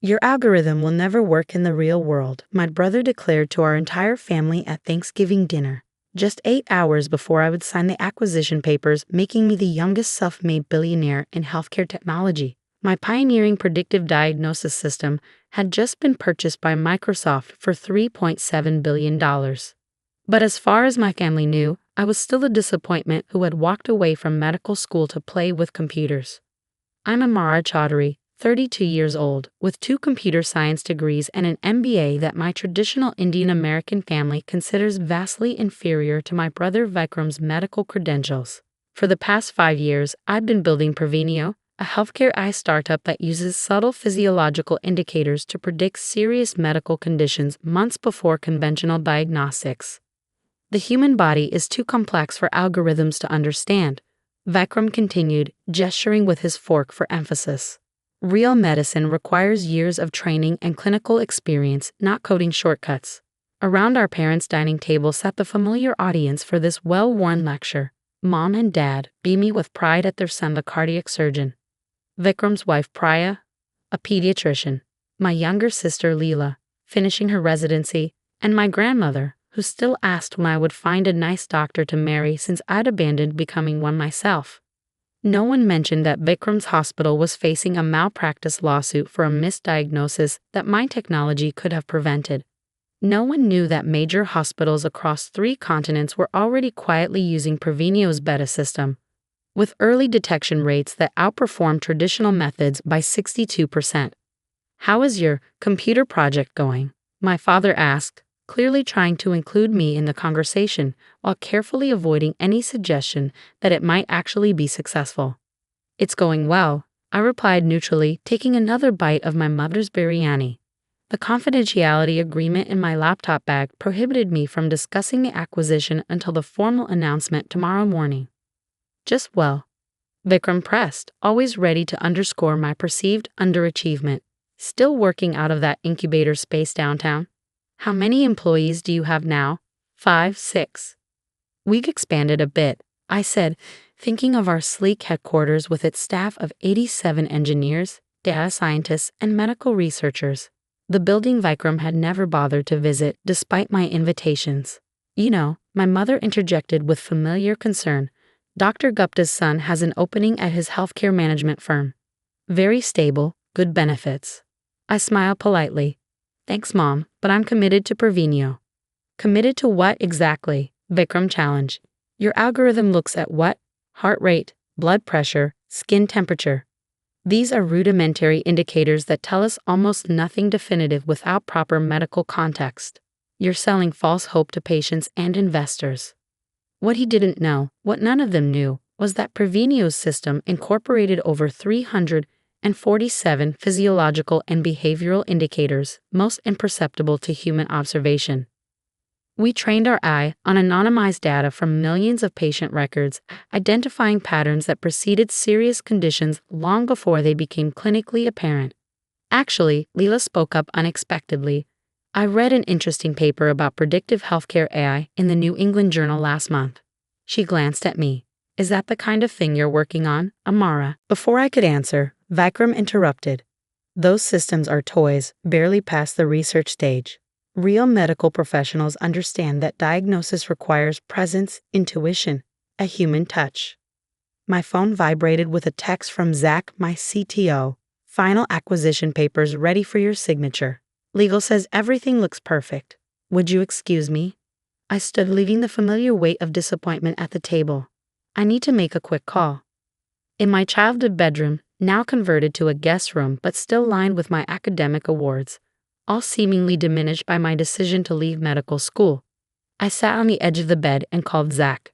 Your algorithm will never work in the real world, my brother declared to our entire family at Thanksgiving dinner, just 8 hours before I would sign the acquisition papers, making me the youngest self-made billionaire in healthcare technology. My pioneering predictive diagnosis system had just been purchased by Microsoft for $3.7 billion. But as far as my family knew, I was still a disappointment who had walked away from medical school to play with computers. I'm Amara Chaudhary, 32 years old, with 2 computer science degrees and an MBA that my traditional Indian American family considers vastly inferior to my brother Vikram's medical credentials. For the past 5 years, I've been building Prevenio, a healthcare AI startup that uses subtle physiological indicators to predict serious medical conditions months before conventional diagnostics. The human body is too complex for algorithms to understand, Vikram continued, gesturing with his fork for emphasis. Real medicine requires years of training and clinical experience, not coding shortcuts. Around our parents' dining table sat the familiar audience for this well-worn lecture. Mom and Dad, beaming with pride at their son, the cardiac surgeon. Vikram's wife, Priya, a pediatrician. My younger sister, Leela, finishing her residency, and my grandmother, who still asked when I would find a nice doctor to marry since I'd abandoned becoming one myself. No one mentioned that Vikram's hospital was facing a malpractice lawsuit for a misdiagnosis that my technology could have prevented. No one knew that major hospitals across 3 continents were already quietly using Prevenio's beta system, with early detection rates that outperform traditional methods by 62%. How is your computer project going? My father asked, clearly trying to include me in the conversation while carefully avoiding any suggestion that it might actually be successful. It's going well, I replied neutrally, taking another bite of my mother's biryani. The confidentiality agreement in my laptop bag prohibited me from discussing the acquisition until the formal announcement tomorrow morning. Just well, Vikram pressed, always ready to underscore my perceived underachievement. Still working out of that incubator space downtown? How many employees do you have now? 5, 6. We've expanded a bit, I said, thinking of our sleek headquarters with its staff of 87 engineers, data scientists, and medical researchers. The building Vikram had never bothered to visit despite my invitations. You know, my mother interjected with familiar concern, Dr. Gupta's son has an opening at his healthcare management firm. Very stable, good benefits. I smiled politely. Thanks, Mom, but I'm committed to Prevenio. Committed to what exactly? Vikram challenged. Your algorithm looks at what? Heart rate, blood pressure, skin temperature. These are rudimentary indicators that tell us almost nothing definitive without proper medical context. You're selling false hope to patients and investors. What he didn't know, what none of them knew, was that Prevenio's system incorporated over 347 physiological and behavioral indicators, most imperceptible to human observation. We trained our eye on anonymized data from millions of patient records, identifying patterns that preceded serious conditions long before they became clinically apparent. Actually, Leela spoke up unexpectedly. I read an interesting paper about predictive healthcare AI in the New England Journal last month. She glanced at me. Is that the kind of thing you're working on, Amara? Before I could answer, Vikram interrupted. Those systems are toys, barely past the research stage. Real medical professionals understand that diagnosis requires presence, intuition, a human touch. My phone vibrated with a text from Zach, my CTO. Final acquisition papers ready for your signature. Legal says everything looks perfect. Would you excuse me? I stood, leaving the familiar weight of disappointment at the table. I need to make a quick call. In my childhood bedroom, now converted to a guest room but still lined with my academic awards, all seemingly diminished by my decision to leave medical school, I sat on the edge of the bed and called Zach.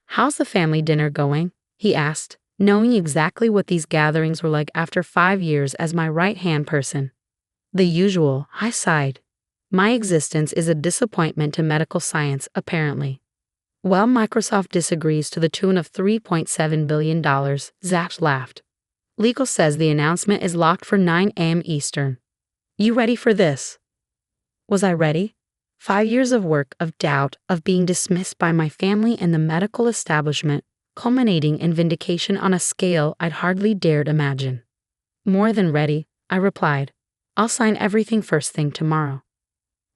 How's the family dinner going? He asked, knowing exactly what these gatherings were like after 5 years as my right-hand person. The usual, I sighed. My existence is a disappointment to medical science, apparently. Well, Microsoft disagrees to the tune of $3.7 billion, Zach laughed. Legal says the announcement is locked for 9 a.m. Eastern. You ready for this? Was I ready? 5 years of work, of doubt, of being dismissed by my family and the medical establishment, culminating in vindication on a scale I'd hardly dared imagine. More than ready, I replied. I'll sign everything first thing tomorrow.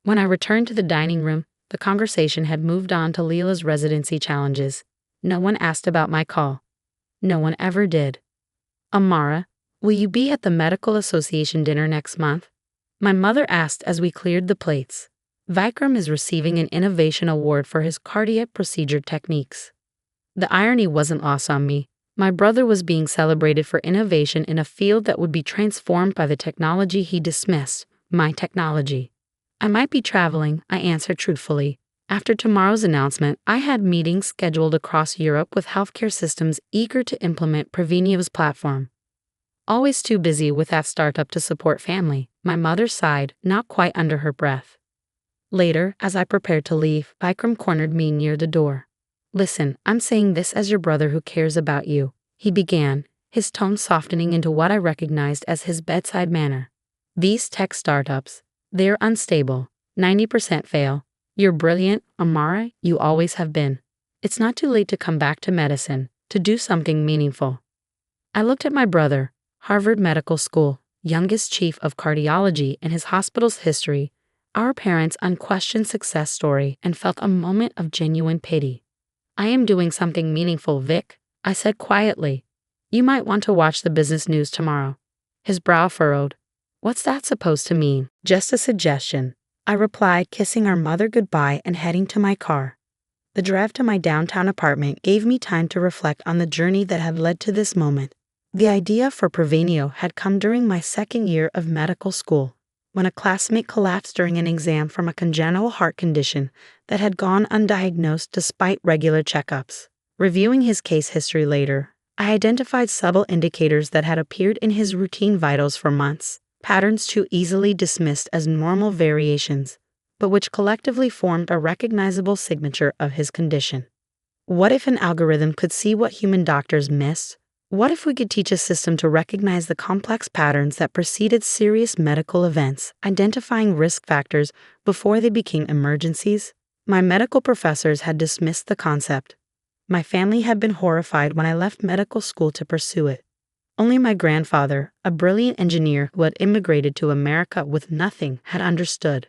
When I returned to the dining room, the conversation had moved on to Leela's residency challenges. No one asked about my call. No one ever did. Amara, will you be at the Medical Association dinner next month? My mother asked as we cleared the plates. Vikram is receiving an innovation award for his cardiac procedure techniques. The irony wasn't lost on me. My brother was being celebrated for innovation in a field that would be transformed by the technology he dismissed, my technology. I might be traveling, I answered truthfully. After tomorrow's announcement, I had meetings scheduled across Europe with healthcare systems eager to implement Prevenio's platform. Always too busy with that startup to support family, my mother sighed, not quite under her breath. Later, as I prepared to leave, Vikram cornered me near the door. Listen, I'm saying this as your brother who cares about you, he began, his tone softening into what I recognized as his bedside manner. These tech startups, they're unstable, 90% fail. You're brilliant, Amara, you always have been. It's not too late to come back to medicine, to do something meaningful. I looked at my brother, Harvard Medical School, youngest chief of cardiology in his hospital's history, our parents' unquestioned success story, and felt a moment of genuine pity. I am doing something meaningful, Vic, I said quietly. You might want to watch the business news tomorrow. His brow furrowed. What's that supposed to mean? Just a suggestion, I replied, kissing our mother goodbye and heading to my car. The drive to my downtown apartment gave me time to reflect on the journey that had led to this moment. The idea for Prevenio had come during my second year of medical school, when a classmate collapsed during an exam from a congenital heart condition that had gone undiagnosed despite regular checkups. Reviewing his case history later, I identified subtle indicators that had appeared in his routine vitals for months, patterns too easily dismissed as normal variations, but which collectively formed a recognizable signature of his condition. What if an algorithm could see what human doctors missed? What if we could teach a system to recognize the complex patterns that preceded serious medical events, identifying risk factors before they became emergencies? My medical professors had dismissed the concept. My family had been horrified when I left medical school to pursue it. Only my grandfather, a brilliant engineer who had immigrated to America with nothing, had understood.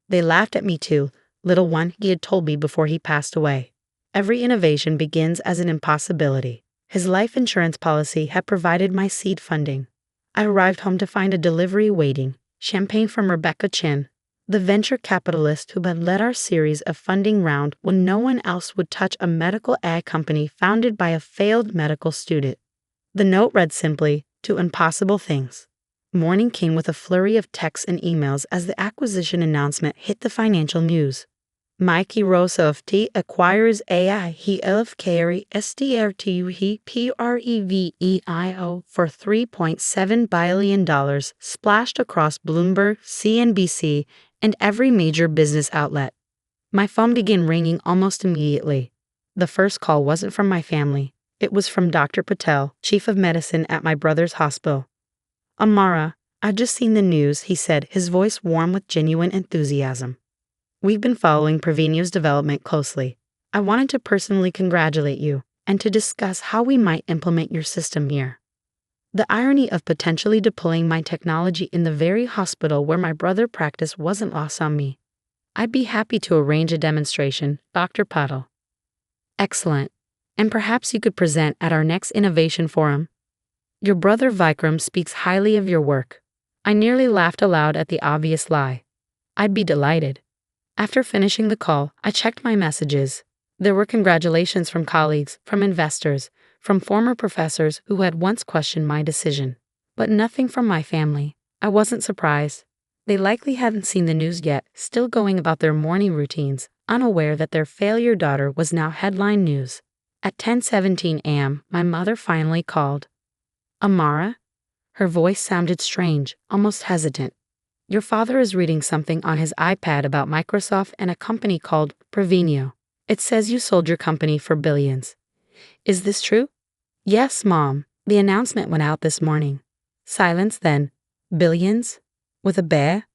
They laughed at me too, little one, he had told me before he passed away. Every innovation begins as an impossibility. His life insurance policy had provided my seed funding. I arrived home to find a delivery waiting, champagne from Rebecca Chin, the venture capitalist who had led our series of funding round when no one else would touch a medical AI company founded by a failed medical student. The note read simply, "To impossible things." Morning came with a flurry of texts and emails as the acquisition announcement hit the financial news. Mikey Rosa of T acquires AI he of carry SDRTU he PREVEIO for $3.7 billion splashed across Bloomberg, CNBC, and every major business outlet. My phone began ringing almost immediately. The first call wasn't from my family. It was from Dr. Patel, chief of medicine at my brother's hospital. Amara, I've just seen the news, he said, his voice warm with genuine enthusiasm. We've been following Prevenio's development closely. I wanted to personally congratulate you and to discuss how we might implement your system here. The irony of potentially deploying my technology in the very hospital where my brother practiced wasn't lost on me. I'd be happy to arrange a demonstration, Dr. Patel. Excellent. And perhaps you could present at our next innovation forum. Your brother Vikram speaks highly of your work. I nearly laughed aloud at the obvious lie. I'd be delighted. After finishing the call, I checked my messages. There were congratulations from colleagues, from investors, from former professors who had once questioned my decision. But nothing from my family. I wasn't surprised. They likely hadn't seen the news yet, still going about their morning routines, unaware that their failure daughter was now headline news. At 10:17 a.m., my mother finally called. Amara? Her voice sounded strange, almost hesitant. Your father is reading something on his iPad about Microsoft and a company called Prevenio. It says you sold your company for billions. Is this true? Yes, Mom. The announcement went out this morning. Silence then. Billions? With a bear?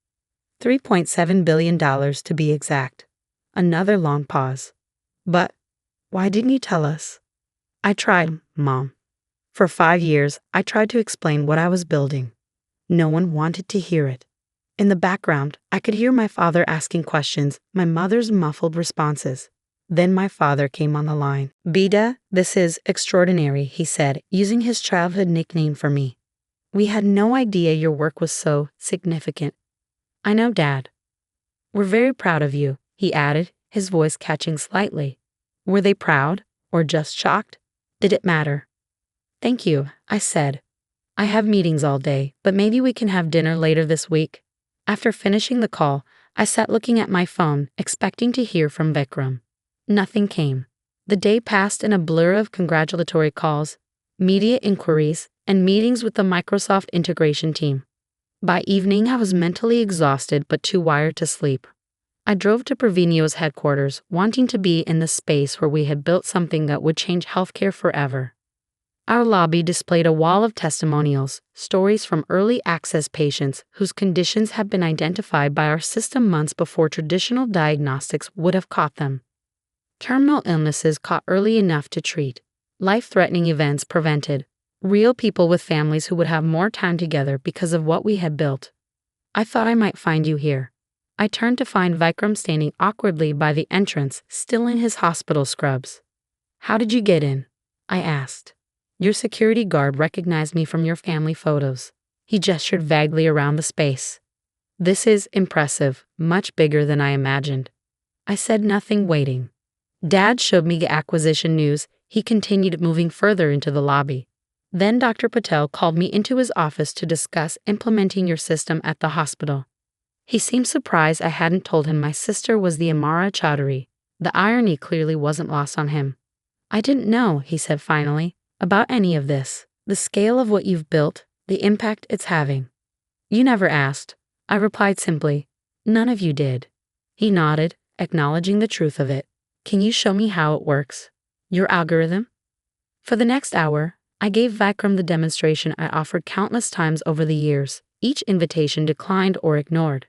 $3.7 billion to be exact. Another long pause. But why didn't you tell us? I tried, Mom. For 5 years, I tried to explain what I was building. No one wanted to hear it. In the background, I could hear my father asking questions, my mother's muffled responses. Then my father came on the line. Bida, this is extraordinary, he said, using his childhood nickname for me. We had no idea your work was so significant. I know, Dad. We're very proud of you, he added, his voice catching slightly. Were they proud, or just shocked? Did it matter? Thank you, I said. I have meetings all day, but maybe we can have dinner later this week. After finishing the call, I sat looking at my phone, expecting to hear from Vikram. Nothing came. The day passed in a blur of congratulatory calls, media inquiries, and meetings with the Microsoft integration team. By evening, I was mentally exhausted but too wired to sleep. I drove to Prevenio's headquarters, wanting to be in the space where we had built something that would change healthcare forever. Our lobby displayed a wall of testimonials, stories from early access patients whose conditions had been identified by our system months before traditional diagnostics would have caught them. Terminal illnesses caught early enough to treat, life-threatening events prevented, real people with families who would have more time together because of what we had built. I thought I might find you here. I turned to find Vikram standing awkwardly by the entrance, still in his hospital scrubs. How did you get in? I asked. Your security guard recognized me from your family photos. He gestured vaguely around the space. This is impressive, much bigger than I imagined. I said nothing, waiting. Dad showed me the acquisition news. He continued moving further into the lobby. Then Dr. Patel called me into his office to discuss implementing your system at the hospital. He seemed surprised I hadn't told him my sister was the Amara Chowdhury. The irony clearly wasn't lost on him. I didn't know, he said finally, about any of this, the scale of what you've built, the impact it's having. You never asked. I replied simply. None of you did. He nodded, acknowledging the truth of it. Can you show me how it works? Your algorithm? For the next hour, I gave Vikram the demonstration I offered countless times over the years, each invitation declined or ignored.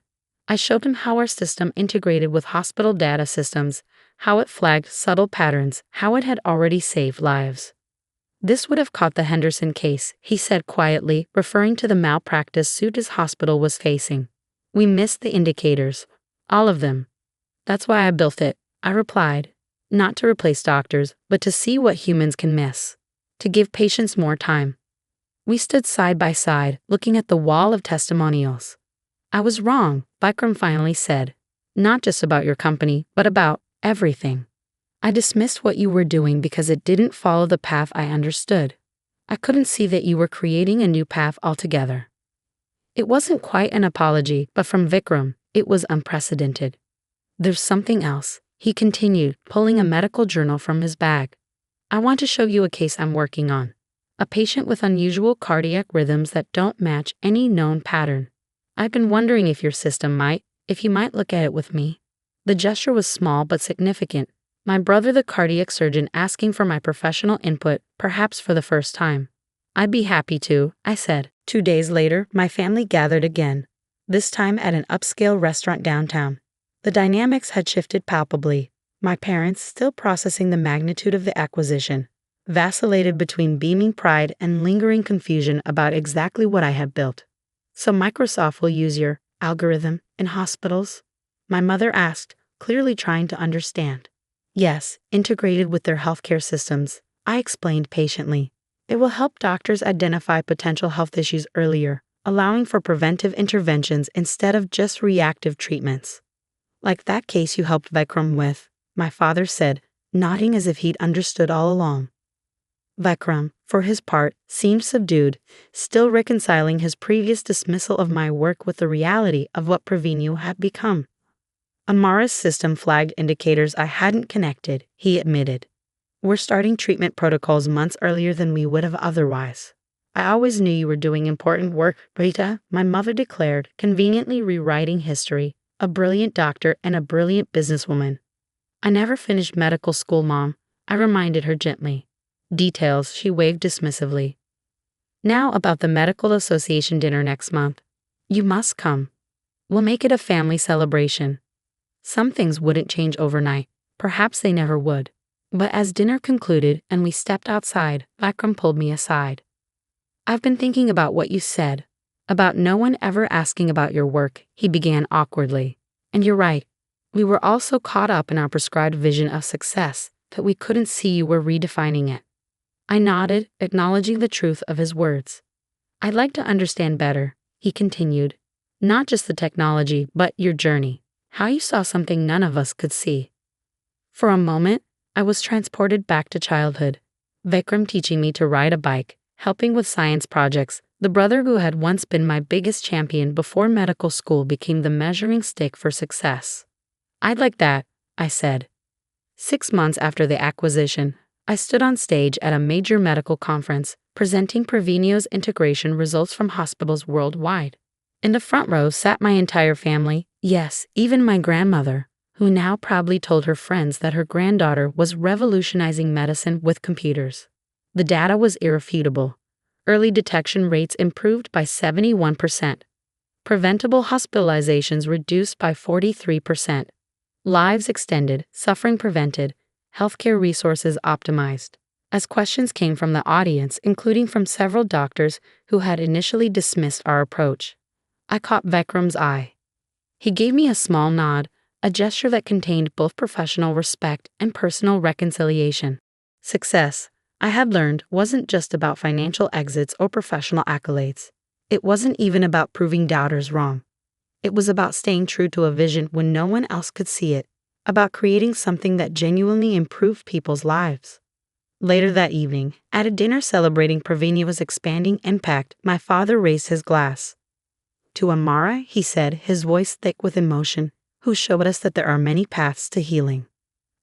I showed him how our system integrated with hospital data systems, how it flagged subtle patterns, how it had already saved lives. This would have caught the Henderson case, he said quietly, referring to the malpractice suit his hospital was facing. We missed the indicators. All of them. That's why I built it, I replied. Not to replace doctors, but to see what humans can miss. To give patients more time. We stood side by side, looking at the wall of testimonials. I was wrong, Vikram finally said. Not just about your company, but about everything. I dismissed what you were doing because it didn't follow the path I understood. I couldn't see that you were creating a new path altogether. It wasn't quite an apology, but from Vikram, it was unprecedented. There's something else, he continued, pulling a medical journal from his bag. I want to show you a case I'm working on. A patient with unusual cardiac rhythms that don't match any known pattern. I've been wondering if your system if you might look at it with me. The gesture was small but significant. My brother, the cardiac surgeon, asking for my professional input, perhaps for the first time. I'd be happy to, I said. 2 days later, my family gathered again, this time at an upscale restaurant downtown. The dynamics had shifted palpably. My parents, still processing the magnitude of the acquisition, vacillated between beaming pride and lingering confusion about exactly what I had built. So Microsoft will use your algorithm in hospitals? My mother asked, clearly trying to understand. Yes, integrated with their healthcare systems, I explained patiently. It will help doctors identify potential health issues earlier, allowing for preventive interventions instead of just reactive treatments. Like that case you helped Vikram with, my father said, nodding as if he'd understood all along. Vikram, for his part, seemed subdued, still reconciling his previous dismissal of my work with the reality of what Prevenio had become. Amara's system flagged indicators I hadn't connected, he admitted. We're starting treatment protocols months earlier than we would have otherwise. I always knew you were doing important work, Rita, my mother declared, conveniently rewriting history, a brilliant doctor and a brilliant businesswoman. I never finished medical school, Mom, I reminded her gently. Details, she waved dismissively. Now about the Medical Association dinner next month. You must come. We'll make it a family celebration. Some things wouldn't change overnight. Perhaps they never would. But as dinner concluded and we stepped outside, Vikram pulled me aside. I've been thinking about what you said, About no one ever asking about your work, he began awkwardly. And you're right. We were all so caught up in our prescribed vision of success that we couldn't see you were redefining it. I nodded, acknowledging the truth of his words. I'd like to understand better, he continued. Not just the technology, but your journey. How you saw something none of us could see. For a moment, I was transported back to childhood. Vikram teaching me to ride a bike, helping with science projects. The brother who had once been my biggest champion before medical school became the measuring stick for success. I'd like that, I said. 6 months after the acquisition, I stood on stage at a major medical conference, presenting Prevenio's integration results from hospitals worldwide. In the front row sat my entire family, yes, even my grandmother, who now proudly told her friends that her granddaughter was revolutionizing medicine with computers. The data was irrefutable. Early detection rates improved by 71%. Preventable hospitalizations reduced by 43%. Lives extended, suffering prevented, healthcare resources optimized. As questions came from the audience, including from several doctors who had initially dismissed our approach, I caught Vikram's eye. He gave me a small nod, a gesture that contained both professional respect and personal reconciliation. Success, I had learned, wasn't just about financial exits or professional accolades. It wasn't even about proving doubters wrong. It was about staying true to a vision when no one else could see it, about creating something that genuinely improved people's lives. Later that evening, at a dinner celebrating Prevenio's expanding impact, my father raised his glass. To Amara, he said, his voice thick with emotion, who showed us that there are many paths to healing.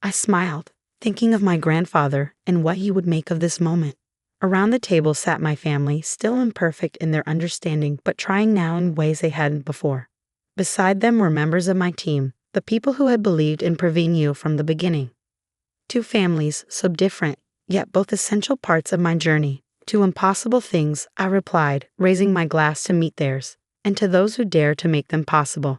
I smiled, thinking of my grandfather and what he would make of this moment. Around the table sat my family, still imperfect in their understanding, but trying now in ways they hadn't before. Beside them were members of my team, the people who had believed in Prevenio from the beginning. Two families, so different, yet both essential parts of my journey. To impossible things, I replied, raising my glass to meet theirs, and to those who dare to make them possible.